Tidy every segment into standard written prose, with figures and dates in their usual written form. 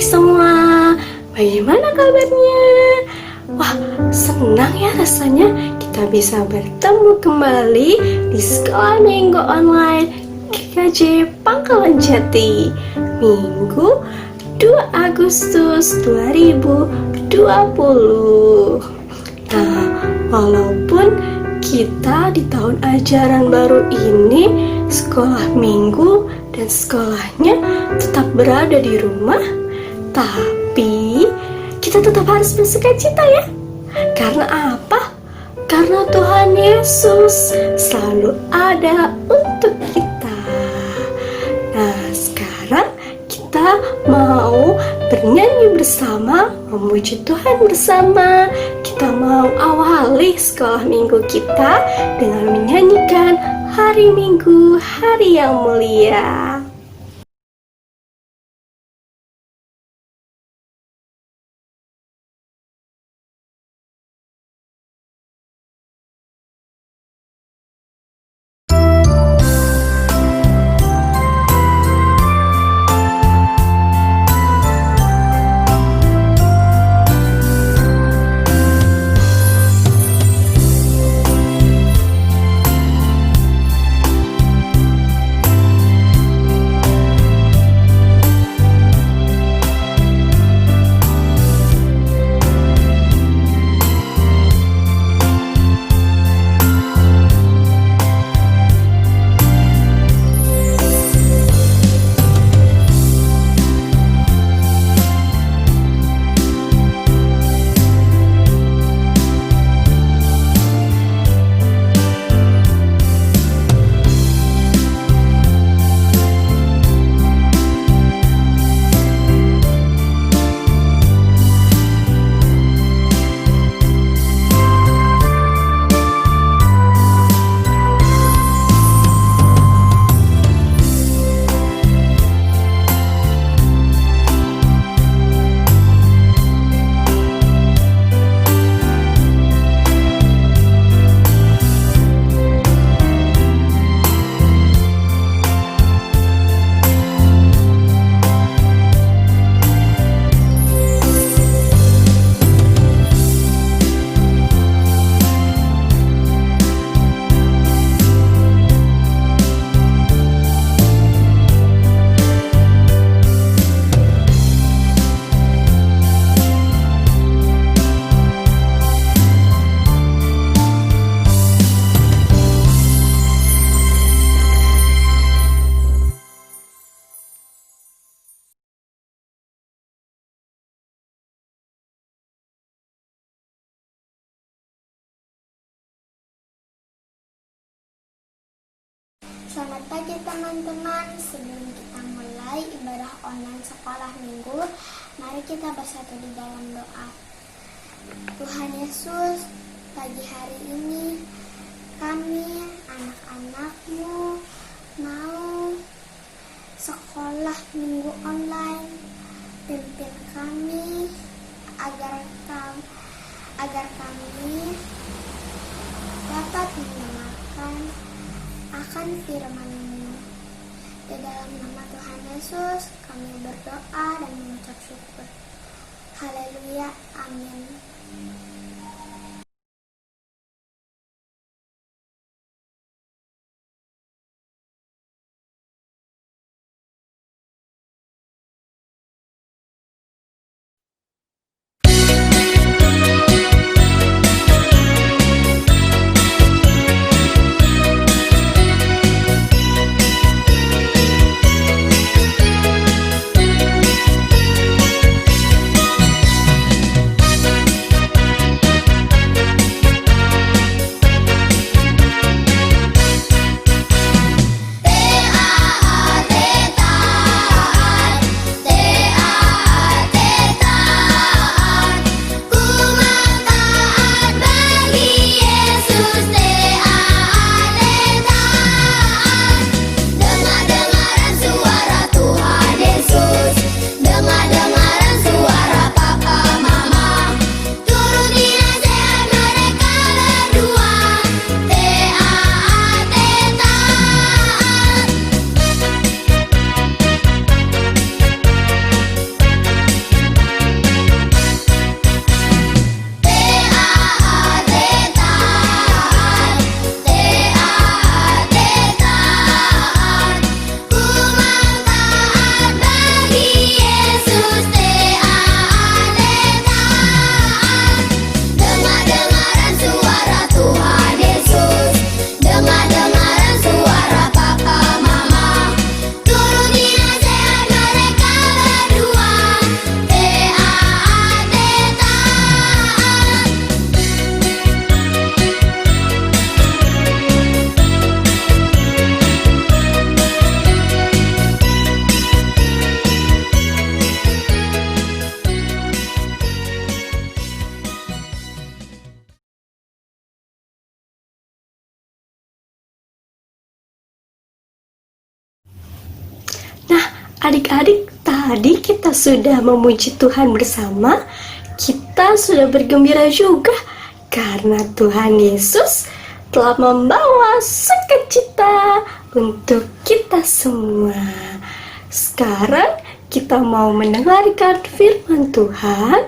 semua, bagaimana kabarnya? Wah, senang ya rasanya kita bisa bertemu kembali di Sekolah Minggu Online GKJ Pangkalan Jati, Minggu 2 Agustus 2020. Nah, walaupun kita di tahun ajaran baru ini sekolah minggu dan sekolahnya tetap berada di rumah, tapi kita tetap harus bersukacita ya. Karena apa? Karena Tuhan Yesus selalu ada untuk kita. Nah, sekarang kita mau bernyanyi bersama, memuji Tuhan bersama. Kita mau awali sekolah minggu kita dengan menyanyikan Hari Minggu, Hari yang Mulia. Selamat pagi teman-teman. Sebelum kita mulai ibadah online sekolah minggu, mari kita bersatu di dalam doa. Tuhan Yesus, pagi hari ini kami anak-anak-Mu mau sekolah minggu online. Pimpin kami agar kami dapat mendengarkan akan firman-Mu. Di dalam nama Tuhan Yesus kami berdoa dan mengucap syukur. Haleluya, amin. Adik-adik, tadi kita sudah memuji Tuhan bersama. Kita sudah bergembira juga karena Tuhan Yesus telah membawa sukacita untuk kita semua. Sekarang kita mau mendengarkan firman Tuhan.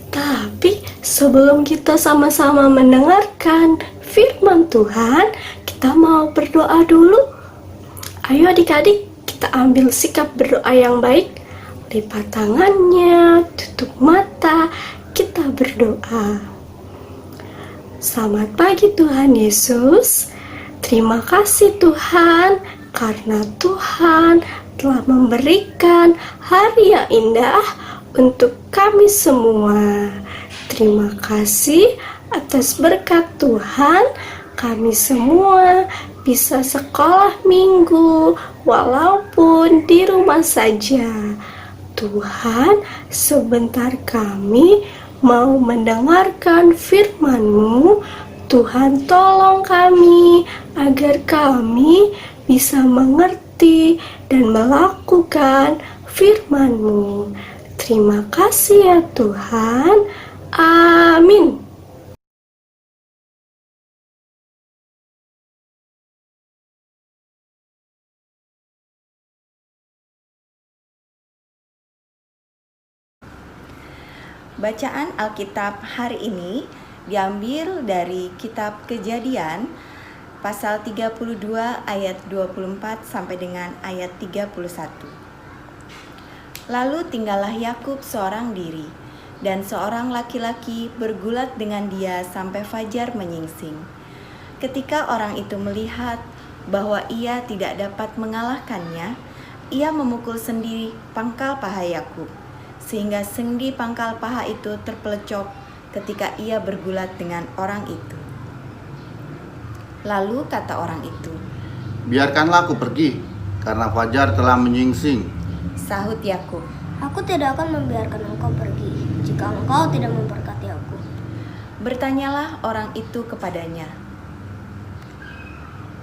Tapi sebelum kita sama-sama mendengarkan firman Tuhan, kita mau berdoa dulu. Ayo adik-adik, kita ambil sikap berdoa yang baik. Lipat tangannya, tutup mata, kita berdoa. Selamat pagi Tuhan Yesus. Terima kasih Tuhan, karena Tuhan telah memberikan hari yang indah untuk kami semua. Terima kasih atas berkat Tuhan, kami semua bisa sekolah minggu walaupun di rumah saja. Tuhan, sebentar kami mau mendengarkan firman-Mu. Tuhan, tolong kami agar kami bisa mengerti dan melakukan firman-Mu. Terima kasih ya Tuhan. Amin. Bacaan Alkitab hari ini diambil dari kitab Kejadian pasal 32 ayat 24 sampai dengan ayat 31. Lalu tinggallah Yakub seorang diri, dan seorang laki-laki bergulat dengan dia sampai fajar menyingsing. Ketika orang itu melihat bahwa ia tidak dapat mengalahkannya, ia memukul sendi pangkal paha Yakub, sehingga sendi pangkal paha itu terpelecok ketika ia bergulat dengan orang itu. Lalu kata orang itu, "Biarkanlah aku pergi, karena fajar telah menyingsing." Sahut Yakub, Aku tidak akan membiarkan engkau pergi jika engkau tidak memberkati aku. bertanyalah orang itu kepadanya.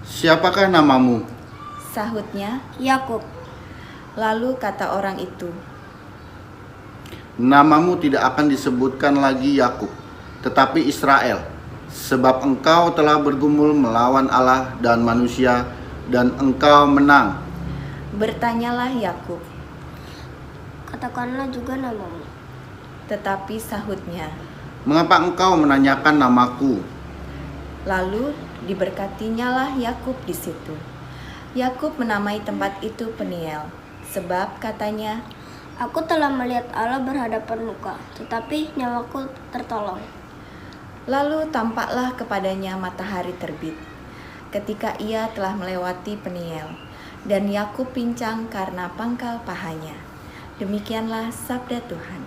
"Siapakah namamu?" Sahutnya, Yakub. lalu kata orang itu, "Namamu tidak akan disebutkan lagi Yakub, tetapi Israel, sebab engkau telah bergumul melawan Allah dan manusia, dan engkau menang." bertanyalah Yakub, Katakanlah juga namamu. tetapi sahutnya, "Mengapa engkau menanyakan namaku?" lalu diberkatinyalah Yakub di situ. Yakub menamai tempat itu Peniel, sebab katanya, Aku telah melihat Allah berhadapan muka, tetapi nyawaku tertolong. lalu tampaklah kepadanya matahari terbit, ketika ia telah melewati Peniel, dan Yakub pincang karena pangkal pahanya. Demikianlah sabda Tuhan.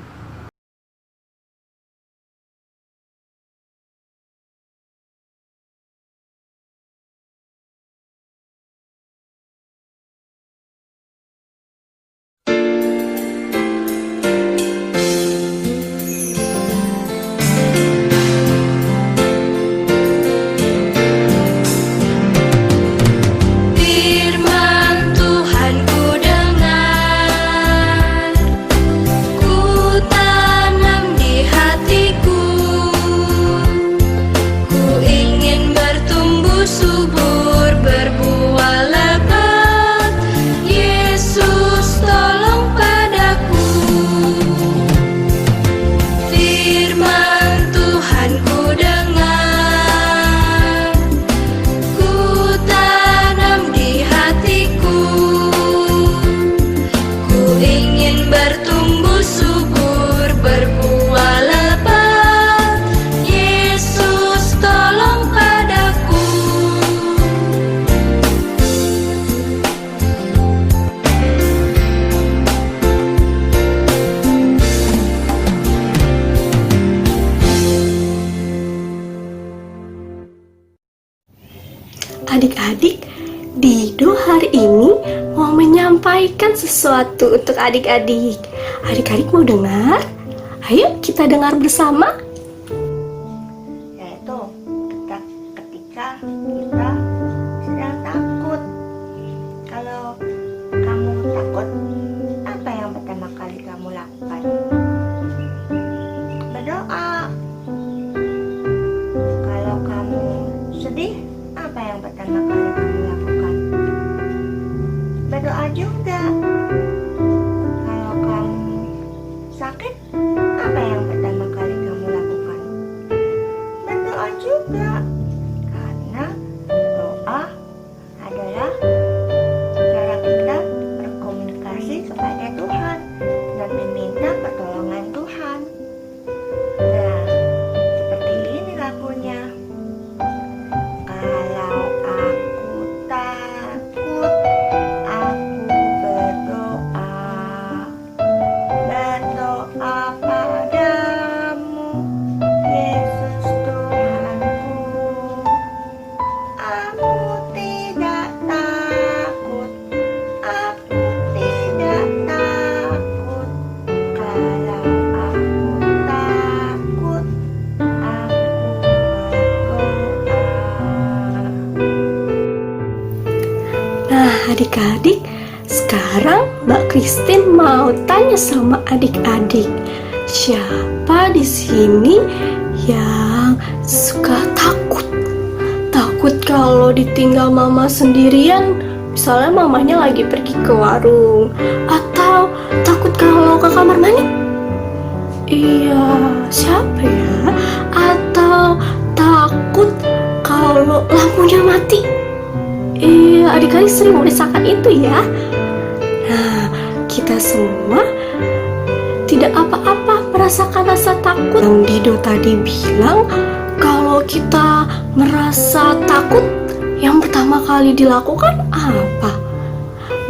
Firman Tuhan ku dengar, ku tanam di hatiku, ku ingin bertumbuh subur, berbuah lebat. Yesus tolong padaku. Firman Tuhan ku dengar, ku tanam di hatiku, ku ingin bertumbuh subur, berbuah lebat. Yesus tolong padaku. Adik-adik, Dido hari ini mau menyampaikan sesuatu untuk adik-adik. Adik-adik mau dengar? Ayo kita dengar bersama. Yaitu ketika kita sedang takut. Kalau kamu takut sakit, apa yang pertama kali kamu lakukan? Berdoa juga, karena doa adalah cara kita berkomunikasi kepada Tuhan dan meminta pertolongan Tuhan. Nah, seperti ini lagunya. Kalau aku takut, aku berdoa padamu, Yesus Tuhanku. Aku tidak takut, aku tidak takut. Kalau aku takut, aku berdoa. Nah, adik-adik, sekarang Mbak Christine mau tanya sama adik-adik, siapa di sini yang suka takut? Takut kalau ditinggal mama sendirian, misalnya mamanya lagi pergi ke warung, atau takut kalau ke kamar mandi? Iya, siapa ya? Atau takut kalau lampunya mati? Iya, adik-adik sering merasakan itu ya. Nah, kita semua tidak apa-apa merasakan rasa takut. Yang Dido tadi bilang, kalau kita merasa takut, yang pertama kali dilakukan apa?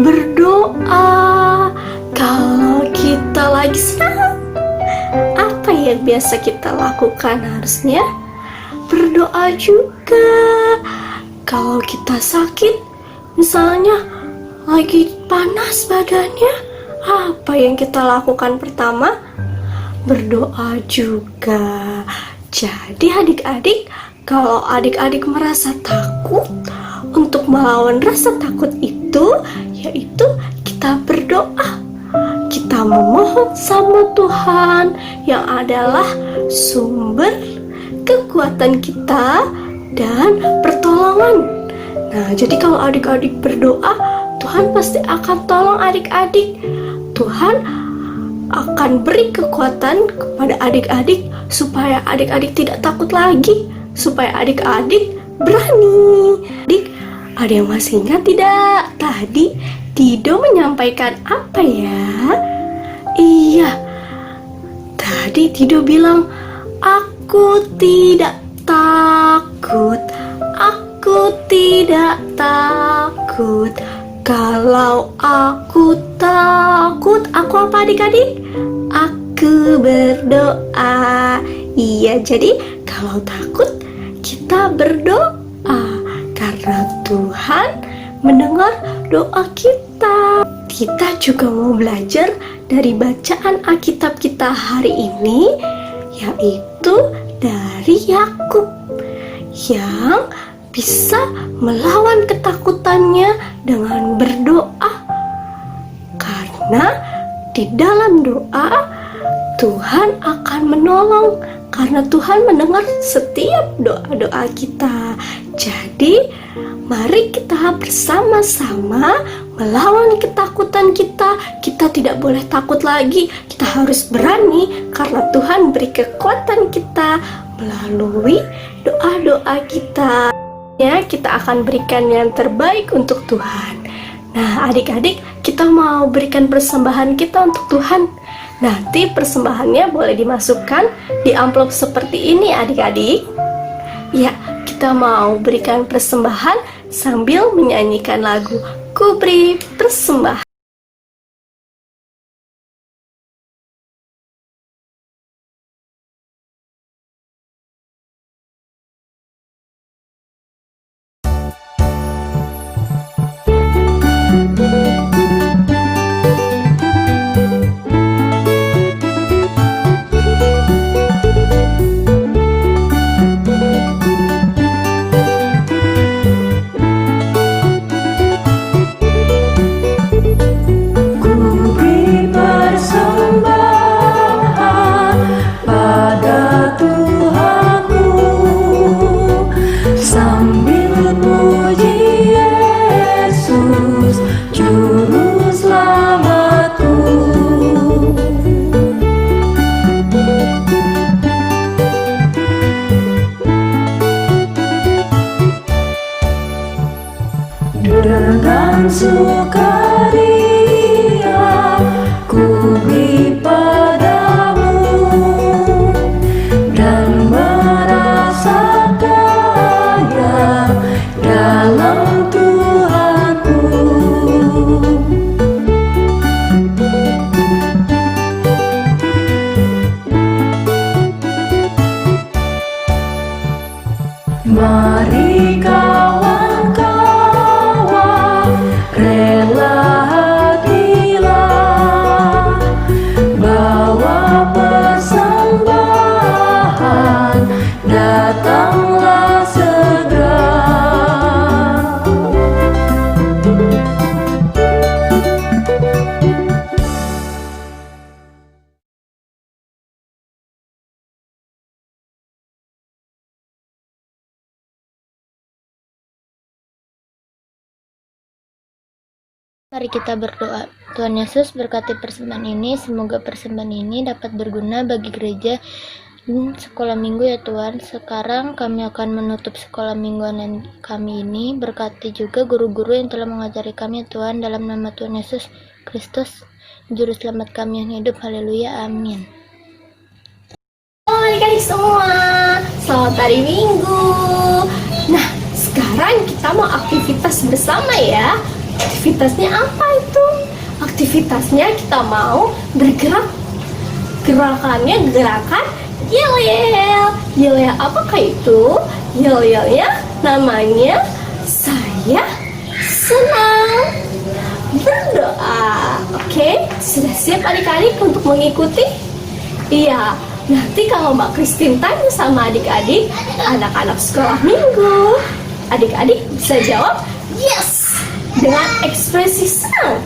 Berdoa. Kalau kita lagi senang, apa yang biasa kita lakukan harusnya? Berdoa juga. Kalau kita sakit, misalnya lagi panas badannya, apa yang kita lakukan pertama? Berdoa juga. Jadi adik-adik, kalau adik-adik merasa takut, untuk melawan rasa takut itu, yaitu kita berdoa. Kita memohon sama Tuhan yang adalah sumber kekuatan kita dan pertolongan. Nah, jadi kalau adik-adik berdoa, Tuhan pasti akan tolong adik-adik. Tuhan akan beri kekuatan kepada adik-adik supaya adik-adik tidak takut lagi, supaya adik-adik berani. Adik, ada yang masih ingat tidak? Tadi Dido menyampaikan apa ya? Iya, tadi Dido bilang, aku tidak takut, aku tidak takut. Kalau aku takut, aku apa adik-adik? Aku berdoa. Iya, jadi kalau takut kita berdoa karena Tuhan mendengar doa kita. Kita juga mau belajar dari bacaan Alkitab kita hari ini, yaitu dari Yakub yang bisa melawan ketakutannya dengan berdoa. Karena di dalam doa Tuhan akan menolong, karena Tuhan mendengar setiap doa-doa kita. Jadi mari kita bersama-sama melawan ketakutan kita. Kita tidak boleh takut lagi, kita harus berani karena Tuhan beri kekuatan kita melalui doa-doa kita. Ya, kita akan berikan yang terbaik untuk Tuhan. Nah, adik-adik, kita mau berikan persembahan kita untuk Tuhan. Nanti persembahannya boleh dimasukkan di amplop seperti ini, adik-adik. Ya, kita mau berikan persembahan sambil menyanyikan lagu Ku Beri Persembahan. dengan sukaria ku beri padamu dan merasa kaya dalam Tuhanku. Mari kawan-kawan, rela hatilah, bawa persembahan, datanglah segera. Mari kita berdoa. Tuhan Yesus, berkati persembahan ini, semoga persembahan ini dapat berguna bagi gereja dan sekolah minggu ya Tuhan. Sekarang kami akan menutup sekolah mingguan kami ini. Berkati juga guru-guru yang telah mengajari kami ya Tuhan, dalam nama Tuhan Yesus Kristus, Juru Selamat kami yang hidup. Haleluya, amin. Halo adik-adik semua, selamat hari Minggu. Nah, sekarang kita mau aktivitas bersama ya. Aktivitasnya apa itu? Aktivitasnya kita mau bergerak. Gerakannya gerakan yel-yel. Yel-yel apakah itu? Yel-yelnya namanya saya senang berdoa. Oke, sudah siap adik-adik untuk mengikuti? Iya, nanti kalau Mbak Christine tanya sama adik-adik, anak-anak sekolah minggu, adik-adik bisa jawab yes dengan ekspresi senang.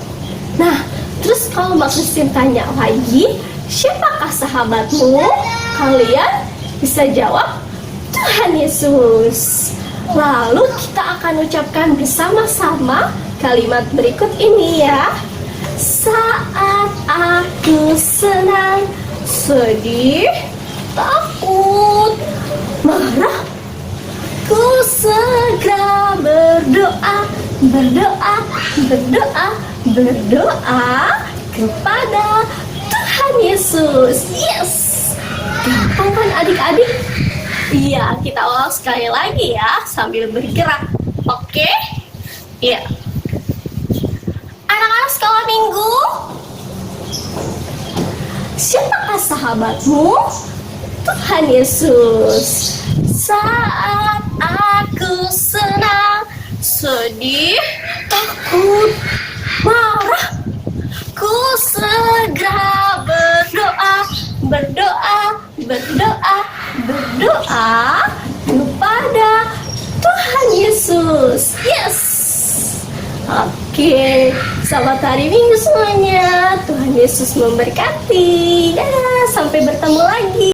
Nah, terus kalau Mbak Christine tanya lagi, siapakah sahabatmu? Kalian bisa jawab Tuhan Yesus. Lalu kita akan ucapkan bersama-sama kalimat berikut ini ya. Saat aku senang, sedih, takut, marah, ku segera berdoa, berdoa, berdoa, berdoa kepada Tuhan Yesus. Yes! Gampang kan adik-adik? Iya, kita ulang sekali lagi ya sambil bergerak. Oke? Iya. Anak-anak sekolah minggu, siapakah sahabatmu? Tuhan Yesus. Saat aku senang, sedih, takut, marah, ku segera berdoa, berdoa, berdoa, berdoa kepada Tuhan Yesus. Yes. Oke, selamat hari Minggu semuanya. Tuhan Yesus memberkati. Dadah, sampai bertemu lagi.